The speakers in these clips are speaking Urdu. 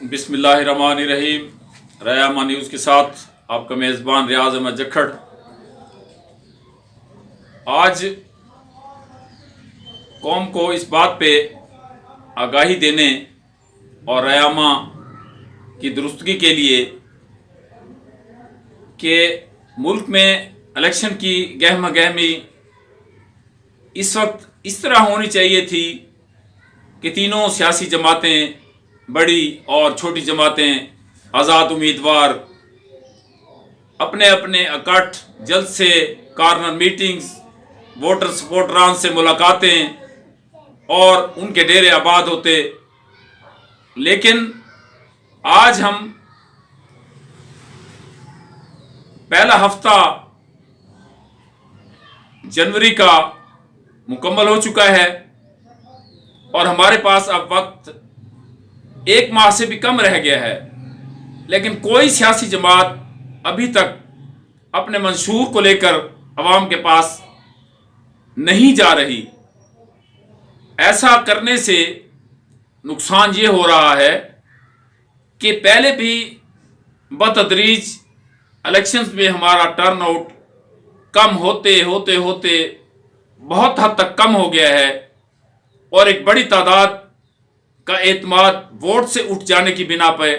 بسم اللہ الرحمن الرحیم۔ ریاما نیوز کے ساتھ آپ کا میزبان ریاض احمد جکھڑ۔ آج قوم کو اس بات پہ آگاہی دینے اور ریاما کی درستگی کے لیے کہ ملک میں الیکشن کی گہمہ گہمی اس وقت اس طرح ہونی چاہیے تھی کہ تینوں سیاسی جماعتیں، بڑی اور چھوٹی جماعتیں، آزاد امیدوار اپنے اپنے اکٹھ جلد سے کارنر میٹنگز، ووٹر سپورٹران سے ملاقاتیں اور ان کے ڈیرے آباد ہوتے۔ لیکن آج ہم پہلا ہفتہ جنوری کا مکمل ہو چکا ہے اور ہمارے پاس اب وقت ایک ماہ سے بھی کم رہ گیا ہے، لیکن کوئی سیاسی جماعت ابھی تک اپنے منشور کو لے کر عوام کے پاس نہیں جا رہی۔ ایسا کرنے سے نقصان یہ ہو رہا ہے کہ پہلے بھی بتدریج الیکشنز میں ہمارا ٹرن آؤٹ کم ہوتے ہوتے ہوتے بہت حد تک کم ہو گیا ہے اور ایک بڑی تعداد کا اعتماد ووٹ سے اٹھ جانے کی بنا پہ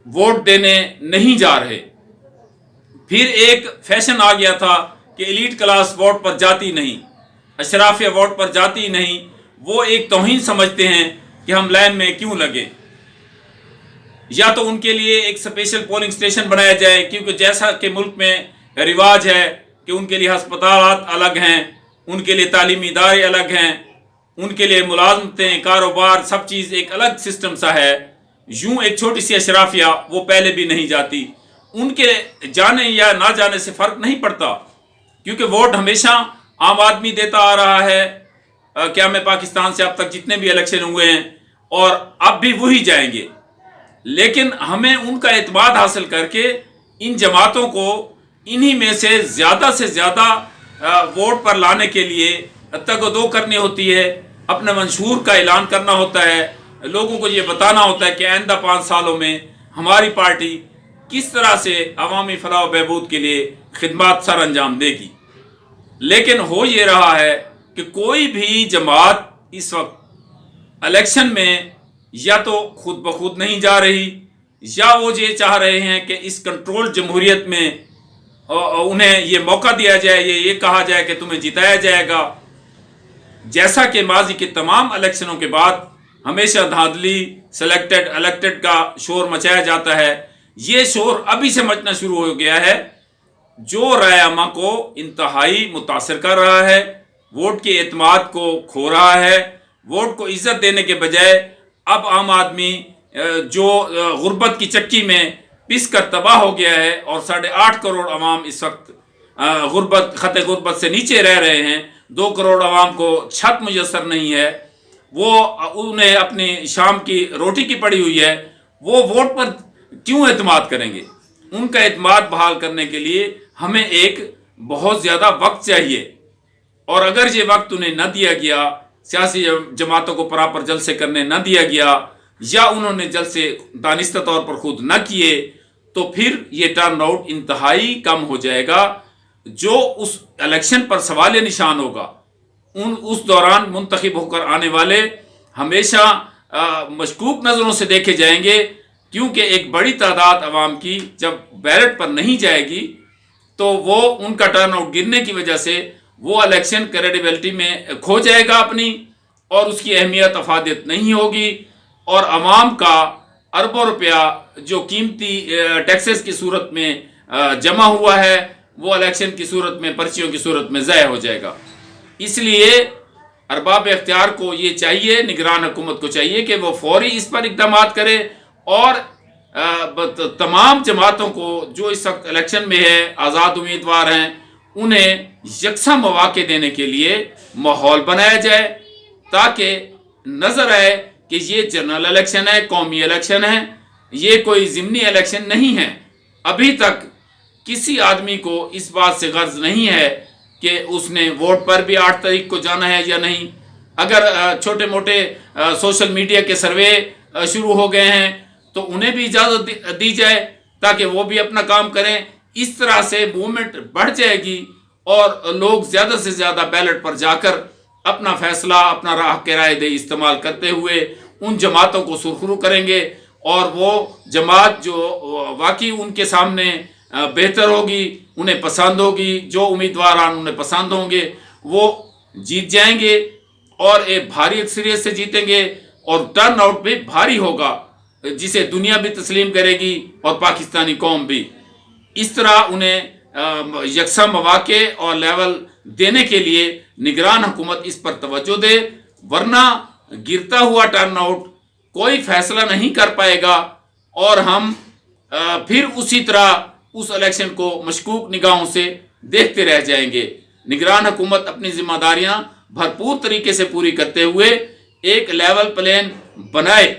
ووٹ دینے نہیں جا رہے۔ پھر ایک فیشن آ گیا تھا کہ ایلیٹ کلاس ووٹ پر جاتی نہیں، اشرافیہ ووٹ پر جاتی نہیں۔ وہ ایک توہین سمجھتے ہیں کہ ہم لائن میں کیوں لگے، یا تو ان کے لیے ایک اسپیشل پولنگ اسٹیشن بنایا جائے، کیونکہ جیسا کہ ملک میں رواج ہے کہ ان کے لیے ہسپتالات الگ ہیں، ان کے لیے تعلیمی ادارے الگ ہیں، ان کے لیے ملازمتیں، کاروبار، سب چیز ایک الگ سسٹم سا ہے۔ یوں ایک چھوٹی سی اشرافیہ وہ پہلے بھی نہیں جاتی، ان کے جانے یا نہ جانے سے فرق نہیں پڑتا، کیونکہ ووٹ ہمیشہ عام آدمی دیتا آ رہا ہے۔ کیا میں پاکستان سے اب تک جتنے بھی الیکشن ہوئے ہیں اور اب بھی وہی جائیں گے، لیکن ہمیں ان کا اعتماد حاصل کر کے ان جماعتوں کو انہی میں سے زیادہ ووٹ پر لانے کے لیے تگ و دو کرنی ہوتی ہے، اپنے منشور کا اعلان کرنا ہوتا ہے، لوگوں کو یہ بتانا ہوتا ہے کہ آئندہ 5 سالوں میں ہماری پارٹی کس طرح سے عوامی فلاح و بہبود کے لیے خدمات سر انجام دے گی۔ لیکن ہو یہ رہا ہے کہ کوئی بھی جماعت اس وقت الیکشن میں یا تو خود بخود نہیں جا رہی، یا وہ یہ چاہ رہے ہیں کہ اس کنٹرول جمہوریت میں انہیں یہ موقع دیا جائے، یہ کہا جائے کہ تمہیں جتایا جائے گا، جیسا کہ ماضی کے تمام الیکشنوں کے بعد ہمیشہ دھاندلی، سلیکٹڈ الیکٹڈ کا شور مچایا جاتا ہے۔ یہ شور ابھی سے مچنا شروع ہو گیا ہے، جو ریاما کو انتہائی متاثر کر رہا ہے، ووٹ کے اعتماد کو کھو رہا ہے۔ ووٹ کو عزت دینے کے بجائے اب عام آدمی جو غربت کی چکی میں پس کر تباہ ہو گیا ہے، اور 8.5 کروڑ عوام اس وقت خط غربت سے نیچے رہ رہے ہیں، 2 کروڑ عوام کو چھت میسر نہیں ہے، وہ انہیں اپنی شام کی روٹی کی پڑی ہوئی ہے، وہ ووٹ پر کیوں اعتماد کریں گے؟ ان کا اعتماد بحال کرنے کے لیے ہمیں ایک بہت زیادہ وقت چاہیے، اور اگر یہ وقت انہیں نہ دیا گیا، سیاسی جماعتوں کو پراپر جلسے کرنے نہ دیا گیا، یا انہوں نے جلسے دانستہ طور پر خود نہ کیے، تو پھر یہ ٹرن آؤٹ انتہائی کم ہو جائے گا۔ جو اس الیکشن پر سوال نشان ہوگا، اس دوران منتخب ہو کر آنے والے ہمیشہ مشکوک نظروں سے دیکھے جائیں گے، کیونکہ ایک بڑی تعداد عوام کی جب بیلٹ پر نہیں جائے گی تو وہ ان کا ٹرن آؤٹ گرنے کی وجہ سے وہ الیکشن کریڈیبلٹی میں کھو جائے گا اپنی، اور اس کی اہمیت افادیت نہیں ہوگی، اور عوام کا اربوں روپیہ جو قیمتی ٹیکسز کی صورت میں جمع ہوا ہے، وہ الیکشن کی صورت میں، پرچیوں کی صورت میں ضائع ہو جائے گا۔ اس لیے ارباب اختیار کو یہ چاہیے، نگران حکومت کو چاہیے کہ وہ فوری اس پر اقدامات کرے، اور تمام جماعتوں کو جو اس وقت الیکشن میں ہے، آزاد امیدوار ہیں، انہیں یکساں مواقع دینے کے لیے ماحول بنایا جائے، تاکہ نظر آئے کہ یہ جنرل الیکشن ہے، قومی الیکشن ہے، یہ کوئی ضمنی الیکشن نہیں ہے۔ ابھی تک کسی آدمی کو اس بات سے غرض نہیں ہے کہ اس نے ووٹ پر بھی 8 تاریخ کو جانا ہے یا نہیں۔ اگر چھوٹے موٹے سوشل میڈیا کے سروے شروع ہو گئے ہیں تو انہیں بھی اجازت دی جائے تاکہ وہ بھی اپنا کام کریں. اس طرح سے موومنٹ بڑھ جائے گی اور لوگ زیادہ سے زیادہ بیلٹ پر جا کر اپنا فیصلہ، اپنا حق رائے دہی استعمال کرتے ہوئے ان جماعتوں کو سرخرو کریں گے، اور وہ جماعت جو واقعی ان کے سامنے بہتر ہوگی، انہیں پسند ہوگی، جو امیدواران انہیں پسند ہوں گے وہ جیت جائیں گے اور ایک بھاری اکثریت سے جیتیں گے، اور ٹرن آؤٹ بھی بھاری ہوگا جسے دنیا بھی تسلیم کرے گی اور پاکستانی قوم بھی. اس طرح انہیں یکساں مواقع اور لیول دینے کے لیے نگران حکومت اس پر توجہ دے، ورنہ گرتا ہوا ٹرن آؤٹ کوئی فیصلہ نہیں کر پائے گا اور ہم پھر اسی طرح اس الیکشن کو مشکوک نگاہوں سے دیکھتے رہ جائیں گے. نگران حکومت اپنی ذمہ داریاں بھرپور طریقے سے پوری کرتے ہوئے ایک لیول پلین بنائے